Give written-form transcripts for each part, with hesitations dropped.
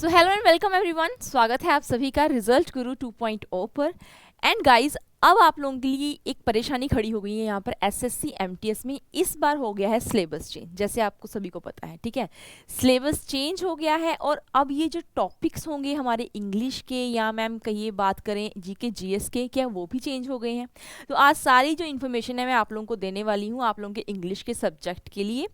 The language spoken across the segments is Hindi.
So hello and welcome everyone, स्वागत है आप सभी का रिजल्ट गुरु 2.0 पर। एंड गाइस, अब आप लोगों के लिए एक परेशानी खड़ी हो गई है यहाँ पर एसएससी एमटीएस में। इस बार हो गया है सिलेबस चेंज, जैसे आपको सभी को पता है, ठीक है। सिलेबस चेंज हो गया है और अब ये जो टॉपिक्स होंगे हमारे इंग्लिश के या मैम कहिए बात करें जीके जीएस के, क्या वो भी चेंज हो गए हैं। तो आज सारी जो इन्फॉर्मेशन है मैं आप लोगों को देने वाली हूँ आप लोगों के इंग्लिश के सब्जेक्ट के लिए।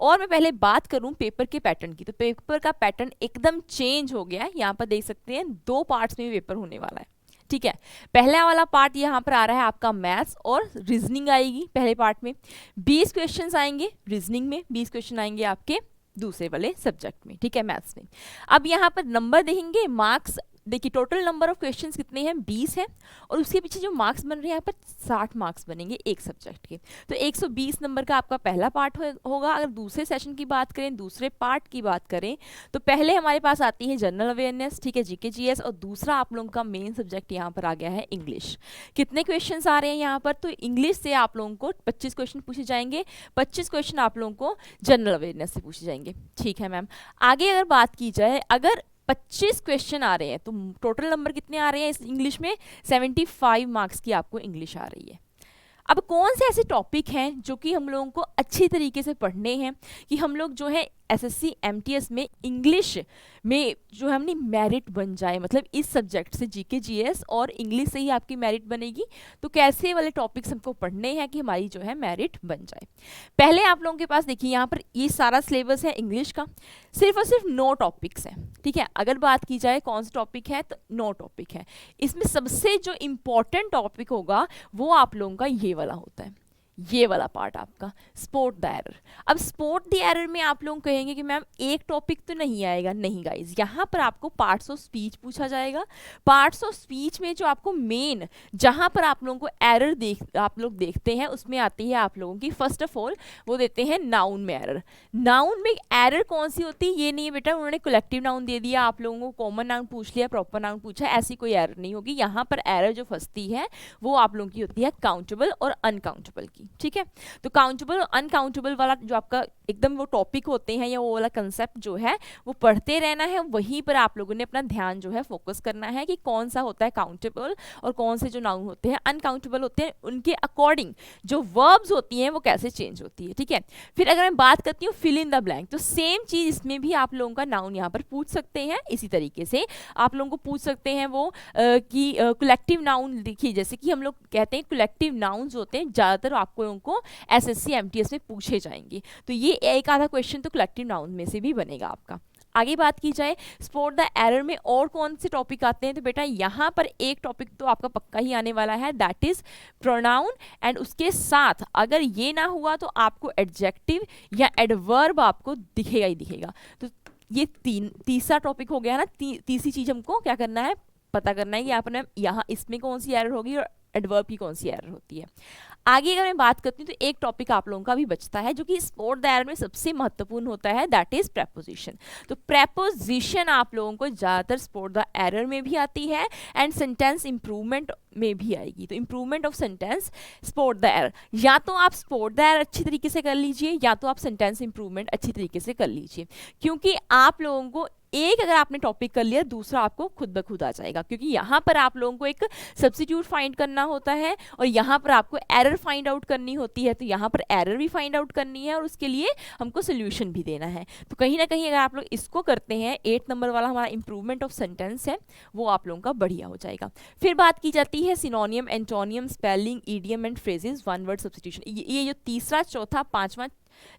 और मैं पहले बात करूँ पेपर के पैटर्न की, तो पेपर का पैटर्न एकदम चेंज हो गया है। यहाँ पर देख सकते हैं 2 पार्ट्स में पेपर होने वाला है, ठीक है। पहला वाला पार्ट यहाँ पर आ रहा है आपका मैथ्स और रीजनिंग आएगी पहले पार्ट में। 20 क्वेश्चंस आएंगे रीजनिंग में, 20 क्वेश्चन आएंगे आपके दूसरे वाले सब्जेक्ट में, ठीक है, मैथ्स में। अब यहाँ पर नंबर देखेंगे, मार्क्स देखिए, टोटल नंबर ऑफ क्वेश्चंस कितने हैं, 20 है। और उसके पीछे जो मार्क्स बन रहे हैं यहाँ पर 60 मार्क्स बनेंगे एक सब्जेक्ट के। तो 120 नंबर का आपका पहला पार्ट होगा। अगर दूसरे सेशन की बात करें, दूसरे पार्ट की बात करें, तो पहले हमारे पास आती है जनरल अवेयरनेस, ठीक है, जीके जीएस, और दूसरा आप लोगों का मेन सब्जेक्ट यहाँ पर आ गया है इंग्लिश। कितने क्वेश्चन आ रहे हैं यहाँ पर, तो इंग्लिश से आप लोगों को 25 क्वेश्चन पूछे जाएंगे, 25 क्वेश्चन आप लोगों को जनरल अवेयरनेस से पूछे जाएंगे, ठीक है मैम। आगे अगर बात की जाए, अगर 25 क्वेश्चन आ रहे हैं तो टोटल नंबर कितने आ रहे हैं इस इंग्लिश में, 75 मार्क्स की आपको इंग्लिश आ रही है। अब कौन से ऐसे टॉपिक हैं जो कि हम लोगों को अच्छी तरीके से पढ़ने हैं कि हम लोग जो है एसएससी एमटीएस में इंग्लिश में जो है अपनी मेरिट बन जाए, मतलब इस सब्जेक्ट से जीके जीएस और इंग्लिश से ही आपकी मेरिट बनेगी। तो कैसे वाले टॉपिक्स हमको पढ़ने हैं कि हमारी जो है मेरिट बन जाए। पहले आप लोगों के पास देखिए यहाँ पर ये सारा सिलेबस है इंग्लिश का, सिर्फ और सिर्फ 9 टॉपिक्स हैं, ठीक है। अगर बात की जाए कौन सा टॉपिक है, तो 9 टॉपिक है। इसमें सबसे जो इम्पोर्टेंट टॉपिक होगा वो आप लोगों का ये वाला होता है, ये वाला पार्ट आपका स्पॉट द एरर। अब स्पॉट द एरर में आप लोग कहेंगे कि मैम एक टॉपिक तो नहीं आएगा, नहीं गाइज, यहाँ पर आपको पार्ट्स ऑफ स्पीच पूछा जाएगा। पार्ट्स ऑफ स्पीच में जो आपको मेन जहाँ पर आप लोगों को एरर आप लोग देखते हैं उसमें आती है आप लोगों की, फर्स्ट ऑफ ऑल वो देते हैं नाउन में एरर। नाउन में एरर कौन सी होती है, ये नहीं है बेटा उन्होंने कलेक्टिव नाउन दे दिया, आप लोगों को कॉमन नाउन पूछ लिया, प्रॉपर नाउन पूछा, ऐसी कोई एरर नहीं होगी। यहाँ पर एरर जो फंसती है वो आप लोगों की होती है काउंटेबल और अनकाउंटेबल की, ठीक है। तो काउंटेबल और अनकाउंटेबल वाला जो आपका एकदम वो टॉपिक होते हैं या वो वाला कंसेप्ट जो है वो पढ़ते रहना है। वहीं पर आप लोगों ने अपना ध्यान जो है फोकस करना है कि कौन सा होता है काउंटेबल और कौन से जो नाउन होते हैं अनकाउंटेबल होते हैं, उनके अकॉर्डिंग जो वर्ब्स होती हैं वो कैसे चेंज होती है, ठीक है। फिर अगर मैं बात करती हूँ फिल इन द ब्लैंक, तो सेम चीज इसमें भी आप लोगों का नाउन यहाँ पर पूछ सकते हैं। इसी तरीके से आप लोगों को पूछ सकते हैं वो कि कलेक्टिव नाउन लिखिए, जैसे कि हम लोग कहते हैं कलेक्टिव नाउन्स होते हैं ज़्यादातर आपको को एसएससी एमटीएस में पूछे जाएंगे। तो ये एक आधा क्वेश्चन तो कलेक्टिव नाउन में से भी बनेगा आपका। आगे बात की जाए स्पॉट द एरर में और कौन से टॉपिक आते हैं, तो बेटा यहाँ पर एक टॉपिक तो आपका पक्का ही आने वाला है, दैट इज प्रोनाउन। एंड उसके साथ अगर ये ना हुआ तो आपको एडजेक्टिव या एडवर्ब आपको दिखेगा ही दिखेगा। तो ये तीसरा टॉपिक हो गया ना। तीसरी चीज हमको क्या करना है, पता करना है कि यहाँ इसमें कौन सी एरर होगी और एडवर्ब की कौन सी एरर होती है। आगे अगर मैं बात करती हूँ तो एक टॉपिक आप लोगों का भी बचता है जो कि स्पॉट द एरर में सबसे महत्वपूर्ण होता है, दैट इज प्रेपोजिशन। तो प्रेपोजिशन आप लोगों को ज़्यादातर स्पॉट द एरर में भी आती है एंड सेंटेंस इंप्रूवमेंट में भी आएगी। तो improvement of sentence spot the error, या तो आप स्पॉट द एरर अच्छी तरीके से कर लीजिए या तो आप सेंटेंस इंप्रूवमेंट अच्छी तरीके से कर लीजिए, क्योंकि आप लोगों को एक अगर आपने टॉपिक कर लिया दूसरा आपको खुद ब खुद आ जाएगा, क्योंकि यहाँ पर आप लोगों को एक सब्स्टिट्यूट फाइंड करना होता है और यहाँ पर आपको एरर फाइंड आउट करनी होती है। तो यहाँ पर एरर भी फाइंड आउट करनी है और उसके लिए हमको सोल्यूशन भी देना है। तो कहीं ना कहीं अगर आप लोग इसको करते हैं, 8 नंबर वाला हमारा इंप्रूवमेंट ऑफ सेंटेंस है वो आप लोगों का बढ़िया हो जाएगा। फिर बात की जाती है सिनोनियम, antonym, spelling, idiom and phrases, one word substitution. ये जो तीसरा, चौथा, पांचवा,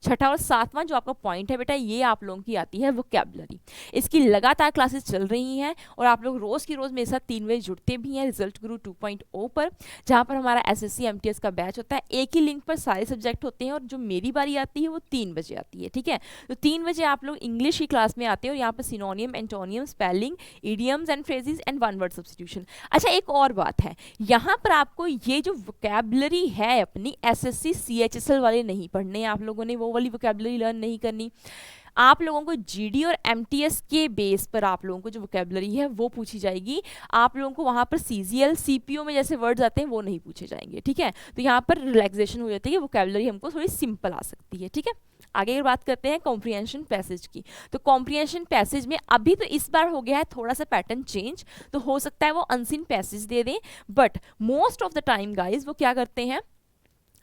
छठा और सातवां जो आपका पॉइंट है बेटा, ये आप लोगों की आती है वोकैबुलरी। इसकी लगातार क्लासेस चल रही हैं और आप लोग रोज की रोज मेरे साथ 3 बजे जुड़ते भी हैं रिजल्ट गुरु 2.0 पर, जहां पर हमारा एसएससी एमटीएस का बैच होता है। एक ही लिंक पर सारे सब्जेक्ट होते हैं और जो मेरी बारी आती है वो 3 बजे आती है, ठीक है। तो 3 बजे आप लोग इंग्लिश की क्लास में आते हैं और यहाँ पर सिनोनियम, antonym, spelling, idioms and phrases and one word substitution. अच्छा, एक और बात है, यहाँ पर आपको ये जो वोकैबुलरी है अपनी एसएससी सीएचएसएल वाले नहीं पढ़ने, आप लोगों ने वो वाली वोकैबुलरी लर्न नहीं करनी। आप लोगों को जीडी और एमटीएस के बेस पर आप लोगों को जो वोकैबुलरी है वो पूछी जाएगी। आप लोगों को वहाँ पर सीजीएल, सीपीओ में जैसे वर्ड्स आते हैं वो नहीं पूछे जाएंगे, ठीक है। तो यहाँ पर रिलैक्सेशन हो जाती है, वोकैबुलरी हमको थोड़ी सिंपल आ सकती है, ठीक है। आगे अगर बात करते हैं कॉम्प्रिहेंशन पैसेज की, तो कॉम्प्रिहेंशन पैसेज में अभी तो इस बार हो गया है थोड़ा सा पैटर्न चेंज, तो हो सकता है वो अनसीन पैसेज दे दें, but most of the time guys वो क्या करते हैं,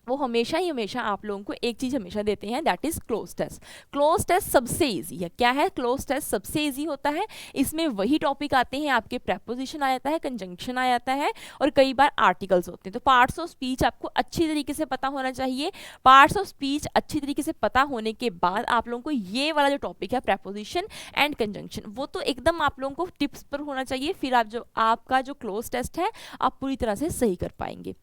वो हमेशा ही हमेशा आप लोगों को एक चीज़ हमेशा देते हैं, that is cloze test. Cloze test सबसे इजी है। क्या है क्लोज टेस्ट? सबसे इजी होता है। इसमें वही टॉपिक आते हैं, आपके प्रेपोजिशन आ जाता है, कंजंक्शन आ जाता है, और कई बार आर्टिकल्स होते हैं। तो पार्ट्स ऑफ स्पीच आपको अच्छी तरीके से पता होना चाहिए। पार्ट्स ऑफ स्पीच अच्छी तरीके से पता होने के बाद आप लोगों को ये वाला जो टॉपिक है प्रेपोजिशन एंड कंजंक्शन, वो तो एकदम आप लोगों को टिप्स पर होना चाहिए, फिर आप जो आपका जो क्लोज टेस्ट है आप पूरी तरह से सही कर पाएंगे।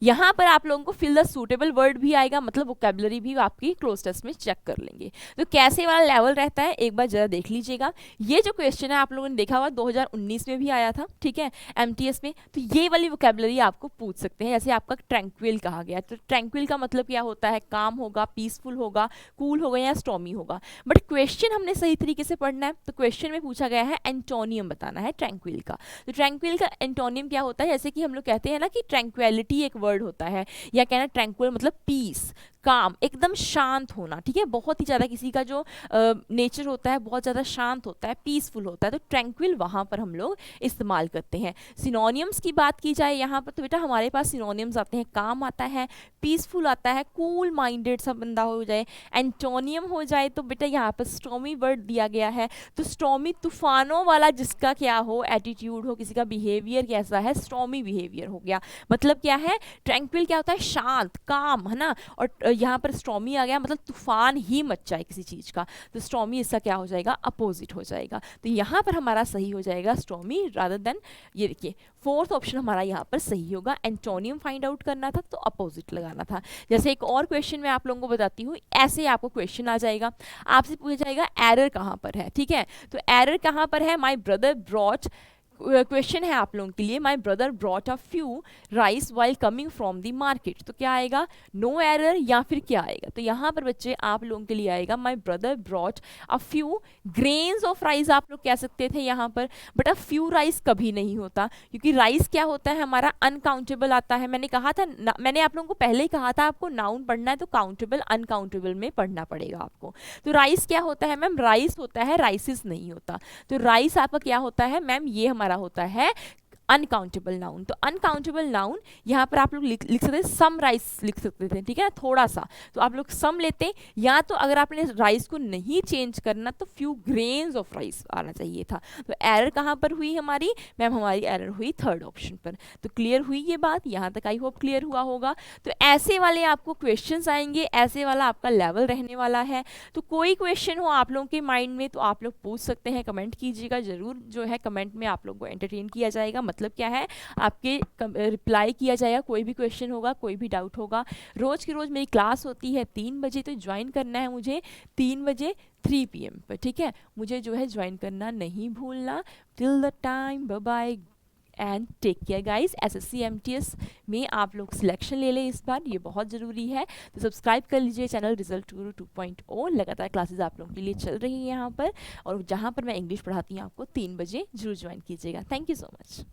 यहाँ पर आप लोगों को फिल द सूटेबल वर्ड भी आएगा, मतलब वोकैबुलरी भी आपकी क्लोज टेस्ट में चेक कर लेंगे। तो कैसे वाला लेवल रहता है एक बार जरा देख लीजिएगा। ये जो क्वेश्चन है आप लोगों ने देखा हुआ 2019 में भी आया था, ठीक है, एमटीएस में। तो ये वाली वोकैबुलरी आपको पूछ सकते हैं। जैसे आपका ट्रैंक्विल कहा गया, तो ट्रैंक्विल का मतलब क्या होता है? काम होगा, पीसफुल होगा, कूल होगा या स्टॉमी होगा। बट क्वेश्चन हमने सही तरीके से पढ़ना है, तो क्वेश्चन में पूछा गया है एंटोनियम बताना है ट्रैंक्विल का। तो ट्रैंक्विल का एंटोनियम क्या होता है? जैसे कि हम लोग कहते हैं ना कि ट्रैंक्विलिटी एक वर्ड होता है, या कहना ट्रैंक्विल मतलब पीस, काम, एकदम शांत होना, ठीक है। बहुत ही ज़्यादा किसी का जो नेचर होता है बहुत ज़्यादा शांत होता है, पीसफुल होता है, तो ट्रैंक्विल वहाँ पर हम लोग इस्तेमाल करते हैं। सिनोनियम्स की बात की जाए यहाँ पर, तो बेटा हमारे पास सिनोनियम्स आते हैं, काम आता है, पीसफुल आता है, कूल माइंडेड सा बंदा हो जाए। एंटोनियम हो जाए तो बेटा यहाँ पर स्टॉमी वर्ड दिया गया है, तो स्टॉमी तूफानों वाला, जिसका क्या हो एटीट्यूड हो, किसी का बिहेवियर कैसा है, स्टॉमी बिहेवियर हो गया। मतलब क्या है? ट्रैंक्विल क्या होता है? शांत, काम, है ना। और यहाँ पर स्टॉमी आ गया मतलब तूफान ही मच जाए किसी चीज़ का, तो स्टॉमी इसका क्या हो जाएगा? अपोजिट हो जाएगा। तो यहाँ पर हमारा सही हो जाएगा स्टॉमी रादर देन, ये देखिए फोर्थ ऑप्शन हमारा यहाँ पर सही होगा। एंटोनियम फाइंड आउट करना था तो अपोजिट लगाना था। जैसे एक और क्वेश्चन मैं आप लोगों को बताती हूँ, ऐसे आपको क्वेश्चन आ जाएगा, आपसे पूछा जाएगा एरर कहाँ पर है, ठीक है। तो एरर कहाँ पर है? माई ब्रदर ब्रॉट, क्वेश्चन है आप लोगों के लिए, my brother brought a few rice while coming from the market, तो क्या आएगा? नो एरर, या फिर क्या आएगा? तो यहाँ पर बच्चे आप लोगों के लिए आएगा my brother brought a few grains of rice, आप लोग कह सकते थे यहाँ पर, बट अ फ्यू राइस कभी नहीं होता, क्योंकि राइस क्या होता है हमारा? अनकाउंटेबल आता है। मैंने कहा था मैंने आप लोगों को पहले ही कहा था, आपको नाउन पढ़ना है तो काउंटेबल अनकाउंटेबल में पढ़ना पड़ेगा आपको। तो राइस क्या होता है मैम? राइस होता है, राइसिस नहीं होता। तो राइस आपका क्या होता है मैम? ये हमारा होता है अनकाउंटेबल नाउन। तो अनकाउंटेबल नाउन यहाँ पर आप लोग लिख सकते हैं, सम राइस लिख सकते थे, ठीक है, थोड़ा सा, तो आप लोग सम लेते, या तो अगर आपने राइस को नहीं चेंज करना तो फ्यू ग्रेन्स ऑफ राइस आना चाहिए था। तो एरर कहाँ पर हुई हमारी मैम? हमारी एरर हुई थर्ड ऑप्शन पर। तो क्लियर हुई ये बात? यहाँ तक आई होप क्लियर हुआ होगा। तो ऐसे वाले आपको क्वेश्चंस आएंगे, ऐसे वाला आपका लेवल रहने वाला है। तो कोई क्वेश्चन हो आप लोगों के माइंड में तो आप लोग पूछ सकते हैं, कमेंट कीजिएगा जरूर, जो है कमेंट में आप लोग को एंटरटेन किया जाएगा। मतलब क्या है? आपके रिप्लाई किया जाएगा, कोई भी क्वेश्चन होगा, कोई भी डाउट होगा। रोज़ की रोज़ मेरी क्लास होती है 3 बजे, तो ज्वाइन करना है मुझे 3 बजे 3 PM पर, ठीक है। मुझे जो है ज्वाइन करना नहीं भूलना। Till the time, bye bye and take care guys. SSC MTS में आप लोग सिलेक्शन ले लें इस बार, ये बहुत ज़रूरी है। तो सब्सक्राइब कर लीजिए चैनल रिजल्ट गुरु 2.0। लगातार क्लासेस आप लोगों के लिए चल रही हैं यहाँ पर, और जहाँ पर मैं इंग्लिश पढ़ाती हूँ आपको 3 बजे जरूर ज्वाइन कीजिएगा। Thank you so much.